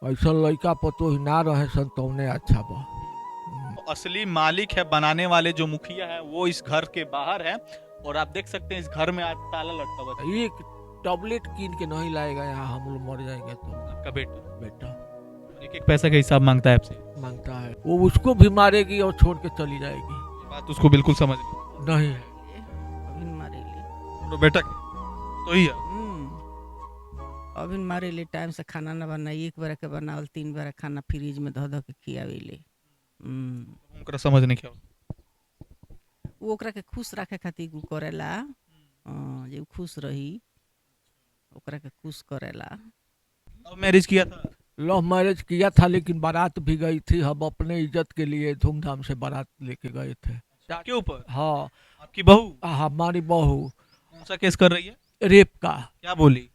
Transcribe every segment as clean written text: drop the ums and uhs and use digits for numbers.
ऐसा लड़का पतोही ना रहे सन तौने अच्छा बा। असली मालिक है, बनाने वाले जो मुखिया है वो इस घर के बाहर है। और आप देख सकते हैं इस घर में आज ताला लटका हुआ है। एक टॉबलेट कीन के नहीं लाएगा यहाँ, हम लोग मर जाएंगे तो। आपका बेटा बेटा एक एक पैसा का हिसाब मांगता है आपसे। मांगता है, वो उसको भी मारेगी और छोड़ के चली जाएगी। ये बात उसको बिल्कुल समझ नहीं। नहीं है। अभिन मारेली। तो बेटा तो ही है। अभिन मारेली टाइम से खाना न बनाई, एक बार के बनावल 3 बार खाना फ्रिज में धो धो के खियावेले। उनका समझ नहीं क्या वो ओकरा के खुश रखे खातिर उ करेला। जे उ खुश रही ओकरा के खुश करेला। लव मैरिज किया था। लव मैरिज किया था लेकिन बारात भी गई थी, हम अपने इज्जत के लिए धूमधाम से बारात लेके गए थे। के ऊपर हाँ, आपकी बहू हमारी बहू कौन सा केस कर रही है? रेप का। क्या बोली?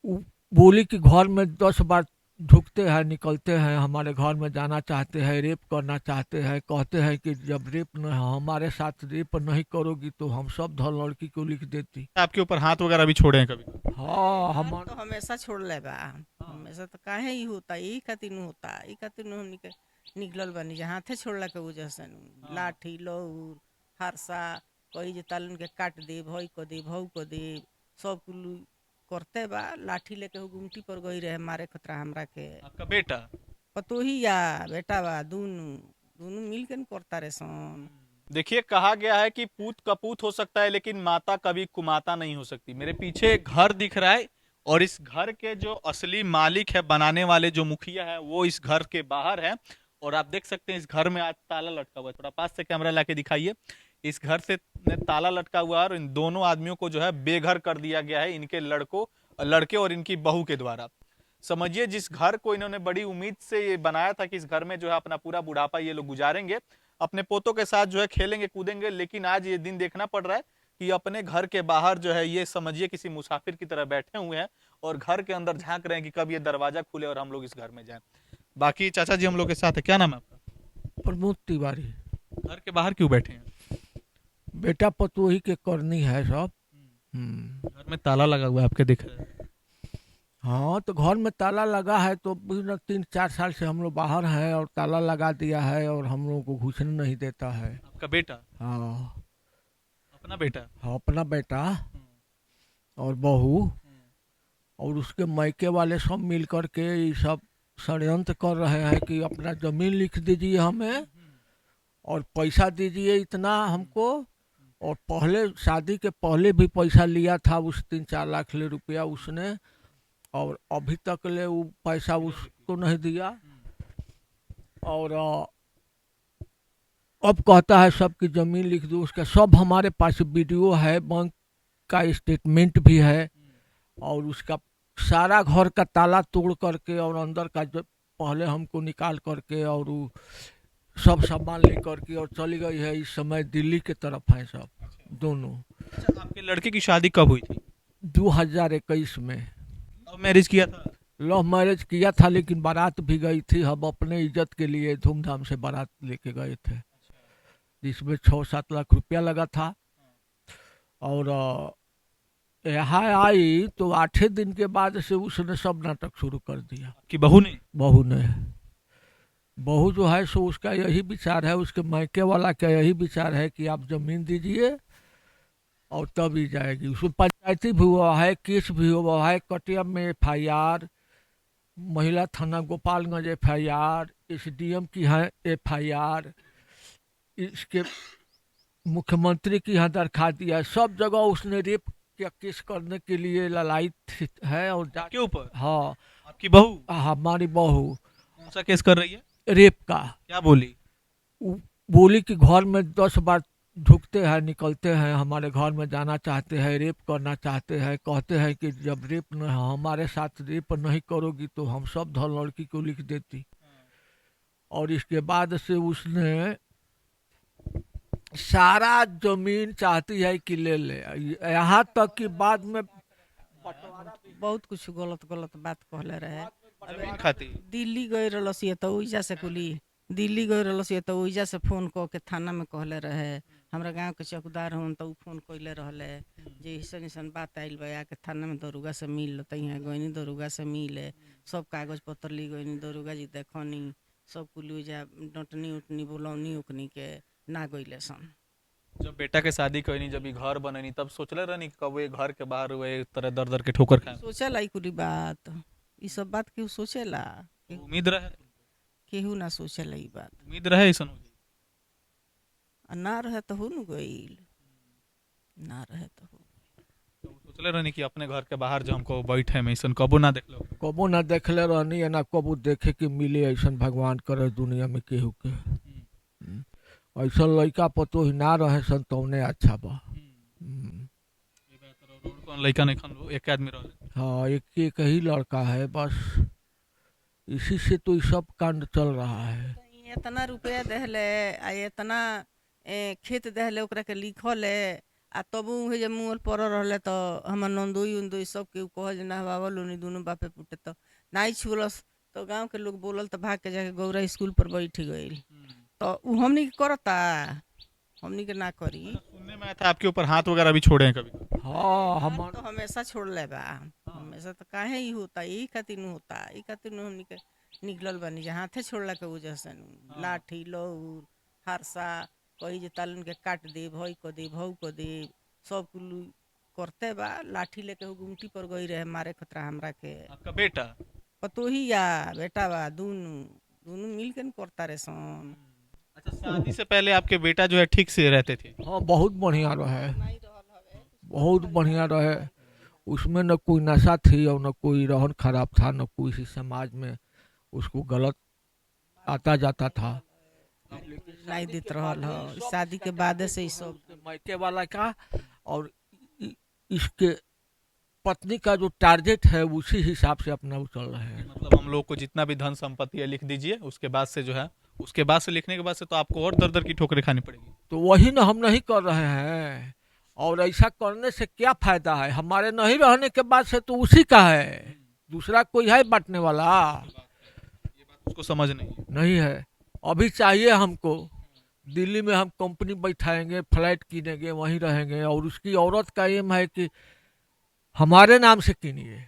वो बोली कि घर में 10 बार ढुकते हैं निकलते हैं, हमारे घर में जाना चाहते हैं, रेप करना चाहते हैं, कहते हैं कि जब रेप न हमारे साथ रेप नहीं करोगी तो हम सब धर लड़की को लिख देती। आपके ऊपर हाथ वगैरह भी छोड़े हैं कभी? हाँ हम हमारे तो हमेशा छोड़ ले बा। हमेशा तो काहे ही होता, यही खातिर नु होता, यही खातिर नु हमनी के निकलल बनी जे हाथे छोड़ला के वजह से नु। लाठी लौर हरसा कही जे तालन के काट दे, भई को दे, भौ को दे, सब कुल करते बा। लाठी लेके उ गुमटी पर गई रहे मारे खतरा हमरा के। आपका बेटा पतोही या बेटा बा, दोनों दोनों मिल के न करता रे सन। देखिए, कहा गया है कि पूत कपूत हो सकता है लेकिन माता कभी कुमाता नहीं हो सकती। मेरे पीछे एक घर दिख रहा है और इस घर के जो असली मालिक है, बनाने वाले जो मुखिया है वो इस घर के बाहर है। और आप देख सकते हैं इस घर में आज ताला लटका हुआ है। थोड़ा पास से कैमरा लाके दिखाइए। इस घर से ताला लटका हुआ है और इन दोनों आदमियों को जो है बेघर कर दिया गया है इनके लड़के और इनकी बहू के द्वारा। समझिए, जिस घर को इन्होंने बड़ी उम्मीद से ये बनाया था कि इस घर में जो है अपना पूरा बुढ़ापा ये लोग गुजारेंगे, अपने पोतों के साथ जो है खेलेंगे कूदेंगे, लेकिन आज ये दिन देखना पड़ रहा है कि अपने घर के बाहर जो है ये समझिए किसी मुसाफिर की तरह बैठे हुए हैं और घर के अंदर झांक रहे हैं कि कब ये दरवाजा खुले और हम लोग इस घर में जाएं। बाकी चाचा जी हम लोग के साथ है। क्या नाम है आपका? प्रमोद तिवारी। घर के बाहर क्यों बैठे हैं? बेटा पतोही के करनी है सब। घर में ताला लगा हुआ है, आपके दिख रहा है। हाँ तो घर में ताला लगा है तो 3-4 साल से हम लोग बाहर हैं और ताला लगा दिया है और हम लोगों को घुसने नहीं देता है। आपका बेटा? हाँ अपना बेटा? हाँ, अपना बेटा हम्म, और बहू हम्म। और उसके मायके वाले सब मिल कर के ये सब षड्यंत्र कर रहे हैं कि अपना जमीन लिख दीजिए हमें और पैसा दीजिए इतना हमको। और पहले शादी के पहले भी पैसा लिया था उस 3-4 लाख रुपया उसने, और अभी तक ले वो पैसा उसको नहीं दिया। और अब कहता है सबकी ज़मीन लिख दो उसका। सब हमारे पास वीडियो है, बैंक का स्टेटमेंट भी है और उसका सारा घर का ताला तोड़ करके और अंदर का जो पहले हमको निकाल करके और वो सब सामान ले करके और चली गई है। इस समय दिल्ली के तरफ है सब दोनों। अच्छा, आपके लड़के की शादी कब हुई थी? 2021 में लव मैरिज किया था। लव मैरिज किया था लेकिन बारात भी गई थी, हम अपने इज्जत के लिए धूमधाम से बारात लेके गए थे जिसमें 6-7 लाख रुपया लगा था। और यहाँ आई तो 8 दिन के बाद से उसने सब नाटक शुरू कर दिया। आपकी बहू ने? बहू ने। बहू जो है सो उसका यही विचार है, उसके मायके वाला का यही विचार है कि आप जमीन दीजिए और तब ही जाएगी। उसमें पंचायती भी हुआ है, केस भी हुआ है, कटिया में FIR, महिला थाना गोपालगंज FIR, SDM की है FIR, इसके मुख्यमंत्री की यहाँ दरखास्त दिया है। सब जगह उसने रेप का केस करने के लिए ललायित है और के ऊपर? हाँ, आपकी बहू हमारी बहू कौन सा केस कर रही है? रेप का। क्या बोली? वो बोली कि घर में 10 बार ढुकते हैं निकलते हैं, हमारे घर में जाना चाहते हैं, रेप करना चाहते हैं, कहते हैं कि जब रेप न हमारे साथ रेप नहीं करोगी तो हम सब धर लड़की को लिख देती। और इसके बाद से उसने सारा जमीन चाहती है कि ले ले, यहाँ तक कि बाद में बहुत कुछ गलत गलत बात कहले रहे। जमीन खाती? दिल्ली गए रहलसिए तो ओइजा से कुली दिल्ली गए रहलसिए तो ओइजा से फोन क के थाना में कहले रहे हमरा गांव के चौकीदार हन तो उ फोन कइले रहले जे ऐसन ऐसन बात आइल बा आके थाना में दरोगा से मिल लो, तइहा गइनी दरोगा से मिले, सब कागज पत्र ली गइनी, दरोगा जी देखनी सब कुल जा डटनी उटनी बोलौनी उकनी के ना गइले सन। जब बेटा के शादी कईनी, जब ई घर बननी, तब सोचले रहनी कि कब ये घर के बाहर हुए इस तरह दर दर के ठोकर खाए? सोचेला ई कुली बात, ई सब बात केहू सोचेला? उम्मीद रहे? केहू ना सोचेला ई बात। उम्मीद रहे ऐसन हो जाई? आ ना रहे तो हो न गइल, ना रहे तो हो। तो सोचले रहनी कि अपने घर के बाहर जो हमको बैठे में ऐसन कबो ना देखलो? कबो ना देखले रहनी ना कबो देखे के मिले ऐसन भगवान करे दुनिया में केहू के। ऐसा लड़का पतो ही ना रहे सन तौने अच्छा बा। ये बेहतर और कौन लड़का नहीं खन लो, एक आदमी रहे। हाँ एक एक ही लड़का है बस, इसी से तो ये सब कांड चल रहा है। इतना रुपया देहले आ इतना खेत देहले ओकरा के लिखल है आ तबु उहे जे मुँह पर रहले तो हमर नंदोई उंदोई सब के कह जे ना बाबा लोनी दोनों बापे पुटे तो नाई छुलस, तो गांव के लोग बोलल तो भाग के जाके गौरा स्कूल पर बैठ गइल। तो उ हमनी के करता, हमनी के ना करी। सुनने में आया था आपके ऊपर हाथ वगैरह भी छोड़े हैं कभी? हाँ हमार तो हमेशा छोड़ ले बा, हमेशा तो काहे ही होता, यही खातिर न होता, यही खातिर न हमनी के निकलल बानी जे हाथे छोड़ला के वजह से नु लाठी लौर हरसा कही जे तालन के काट दे भई को दे भऊ को दे सब कुल करते बा। लाठी लेके उ गुमटी पर गई रहे मारे खतरा हमरा के। आपका बेटा? पतोही या बेटा बा, दोनों दोनों मिल के न करता रे सन। अच्छा, शादी से पहले आपके बेटा जो है ठीक से रहते थे? हाँ बहुत बढ़िया रहे, बहुत बढ़िया रहे। उसमें न कोई नशा थी और न कोई रहन खराब था, न कोई इसी समाज में उसको गलत आता जाता था। नहीं देत रहल हो, शादी के बाद से ही सब मायके वाला का और इसके पत्नी का जो टारगेट है उसी हिसाब से अपना वो चल रहे हैं। मतलब हम लोग को जितना भी धन संपत्ति है लिख दीजिए, उसके बाद से जो है, उसके बाद से लिखने के बाद से तो आपको और दर दर की ठोकरें खानी पड़ेगी। तो वही ना हम नहीं कर रहे हैं, और ऐसा करने से क्या फायदा है? हमारे नहीं रहने के बाद से तो उसी का है, दूसरा कोई है बांटने वाला? ये बात उसको समझ नहीं है। नहीं है। अभी चाहिए हमको, दिल्ली में हम कंपनी बैठाएंगे, फ्लैट किनेंगे, वहीं रहेंगे, और उसकी औरत का एम है कि हमारे नाम से किनिए।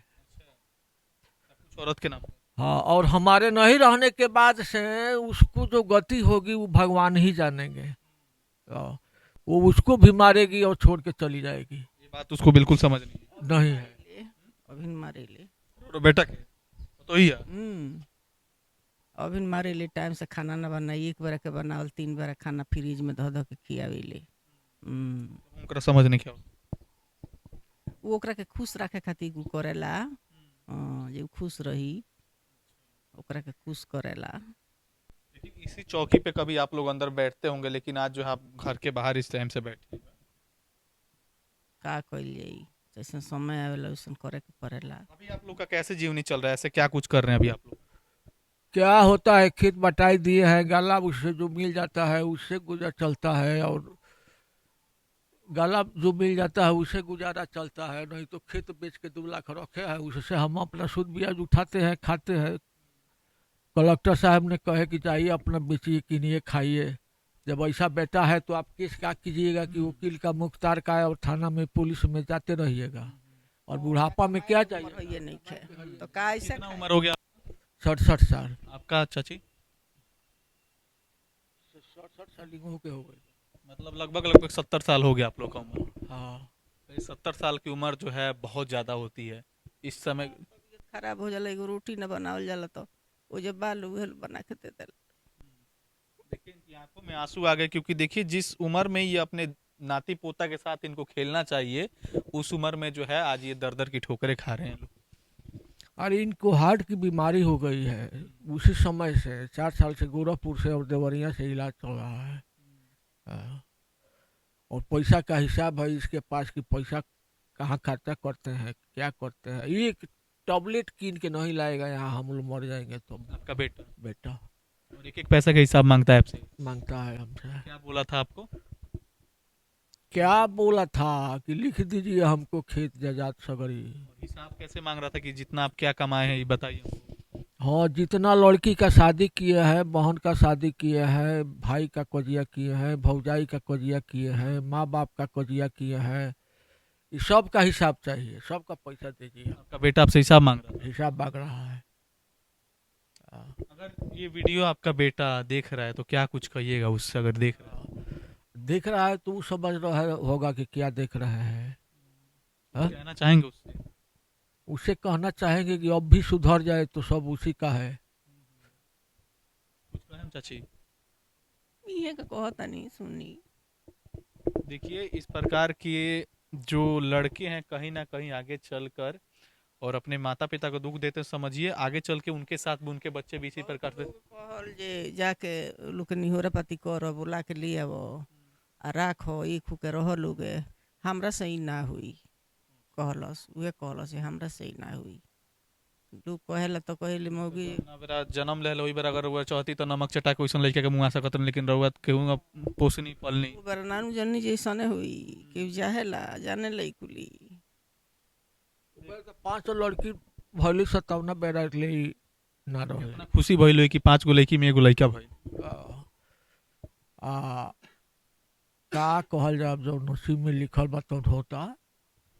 कुछ औरत के नाम? हाँ, और हमारे नहीं रहने के बाद से उसको जो गति होगी वो भगवान ही जानेंगे। वो उसको भी मारेगी और छोड़ के चली जाएगी। ये बात उसको बिल्कुल समझ नहीं है। नहीं है। अभी मारे ले और बेटा के तो ही है। अभी मारे ले टाइम से खाना ना बनाई, एक बार के बनावल 3 बार खाना फ्रिज में धो धो के खियावे ले। उनका समझ नहीं क्या वो ओकरा के खुश रखे खातिर उ करेला। जे उ खुश रही ओकरा के खुश करेला। लेकिन इसी चौकी पे कभी आप लोग अंदर बैठते होंगे, लेकिन आज जो है आप घर के बाहर इस टाइम से बैठे। का कइल जाई, जैसे समय आवेला वैसन करे के पड़ेला। अभी आप लोग का कैसे जीवनी चल रहा है? ऐसे क्या कुछ कर रहे हैं अभी आप लोग? क्या होता है, खेत बटाई दिए हैं, गाला उससे जो मिल जाता है उससे गुजर चलता है, और गाला जो मिल जाता है उससे गुजारा चलता है। नहीं तो खेत बेच के 2 लाख रखे हैं, उससे हम अपना सूद ब्याज उठाते हैं, खाते हैं। कलेक्टर साहब ने कहे कि चाहिए अपना बेचिए, किनिए, खाइए। जब ऐसा बेटा है तो आप केस क्या कीजिएगा कि वकील का, मुख्तार का, और थाना में पुलिस में जाते रहिएगा, और बुढ़ापा में क्या चाहिए? ये नहीं खे तो का ऐसे कितना उम्र हो गया? 67 साल। आपका चाची? 67 साल हो गए। मतलब लगभग 70 साल हो गया आप लोग का उम्र। हाँ, तो 70 साल की उम्र जो है बहुत ज्यादा होती है इस समय। खराब हो जाला, एगो रोटी न बनावल जाला तो वो जब बाल उहे बना के दे देला। देखिए इनकी आंखों में आंसू आ गए, क्योंकि देखिए जिस उम्र में ये अपने नाती पोता के साथ इनको खेलना चाहिए, उस उम्र में जो है आज ये दर दर की ठोकरें खा रहे हैं लोग। अरे इनको हार्ट की बीमारी हो गई है उसी समय से। 4 साल से गोरखपुर से और देवरिया से इलाज चल रहा है। और पैसा का हिसाब है इसके पास कि पैसा कहाँ खर्चा करते हैं, क्या करते हैं। एक टैबलेट कीन के नहीं लाएगा यहाँ, हम लोग मर जाएंगे। तो आपका बेटा बेटा और एक पैसा का हिसाब मांगता है आपसे? मांगता है हमसे। क्या बोला था आपको? क्या बोला था कि लिख दीजिए हमको खेत जायदाद सगरी। हिसाब कैसे मांग रहा था कि जितना आप क्या कमाए हैं ये बताइए हमको? हाँ, जितना लड़की का शादी किए हैं, बहन का शादी किए हैं, भाई का कजिया किए हैं, भौजाई का कजिया किए हैं, माँ बाप का कजिया किए हैं, ये सब का हिसाब चाहिए, सबका पैसा दीजिए। आपका बेटा आपसे हिसाब मांग रहा हिसाब मांग रहा है। हाँ। था। अगर ये वीडियो आपका बेटा देख रहा है तो क्या कुछ कहिएगा उससे, अगर देख रहा है? देख रहा है तो वो समझ रहा है होगा कि क्या देख रहे हैं। हाँ? कहना चाहेंगे उससे? उससे कहना चाहेंगे कि अब भी सुधर जाए तो सब उसी का है। कुछ कहें चाची? ये का कहता नहीं सुनी। देखिए, इस प्रकार के जो लड़के हैं कहीं ना कहीं आगे चलकर और अपने माता पिता को दुख देते हैं, समझिए आगे चल के उनके साथ भी उनके बच्चे भी इसी प्रकार से। कहल जे जाके लोग निहोरा पाती कर बोला के लिए अब आ राखो ई खुके रह लोगे, हमरा से ही ना हुई। कहलस उहे कहलस हमरा से ही ना हुई। लोग कहेला तो कहली मौगी ना बेरा जन्म ले वही बेरा अगर वो चाहती तो नमक चटा के वैसन लड़के के मुंह आ सकत रहन, लेकिन रउआ केहू पोसनी पलनी। बरनानु जन्नी जैसने हुई कि जाहेला जाने लई कुली। 5 लड़की भली 57 बेरा ले ही ना रहे। इतना खुशी भइल होई कि 5 गो लड़की में एगो लड़का भइल। आ का कहल जाए, अब जो नसीब में लिखल बा तो होता।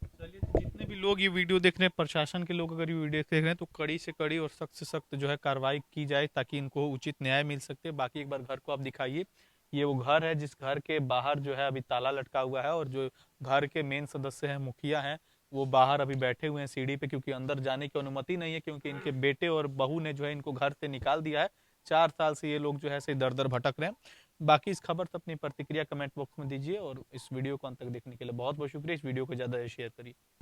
चलिए, जितने भी लोग ये वीडियो देख रहे हैं, प्रशासन के लोग अगर ये वीडियो देख रहे हैं तो कड़ी से कड़ी और सख्त से सख्त जो है कार्रवाई की जाए ताकि इनको उचित न्याय मिल सके। बाकी एक बार घर को आप दिखाइए, ये वो घर है जिस घर के बाहर जो है अभी ताला लटका हुआ है और जो घर के मेन सदस्य हैं, मुखिया हैं, वो बाहर अभी बैठे हुए हैं सीढ़ी पे, क्योंकि अंदर जाने की अनुमति नहीं है, क्योंकि इनके बेटे और बहू ने जो है इनको घर से निकाल दिया है। 4 साल से ये लोग जो है ऐसे दर दर भटक रहे हैं। बाकी इस खबर से अपनी प्रतिक्रिया कमेंट बॉक्स में दीजिए और इस वीडियो को अंत तक देखने के लिए बहुत बहुत शुक्रिया। इस वीडियो को ज़्यादा शेयर करिए।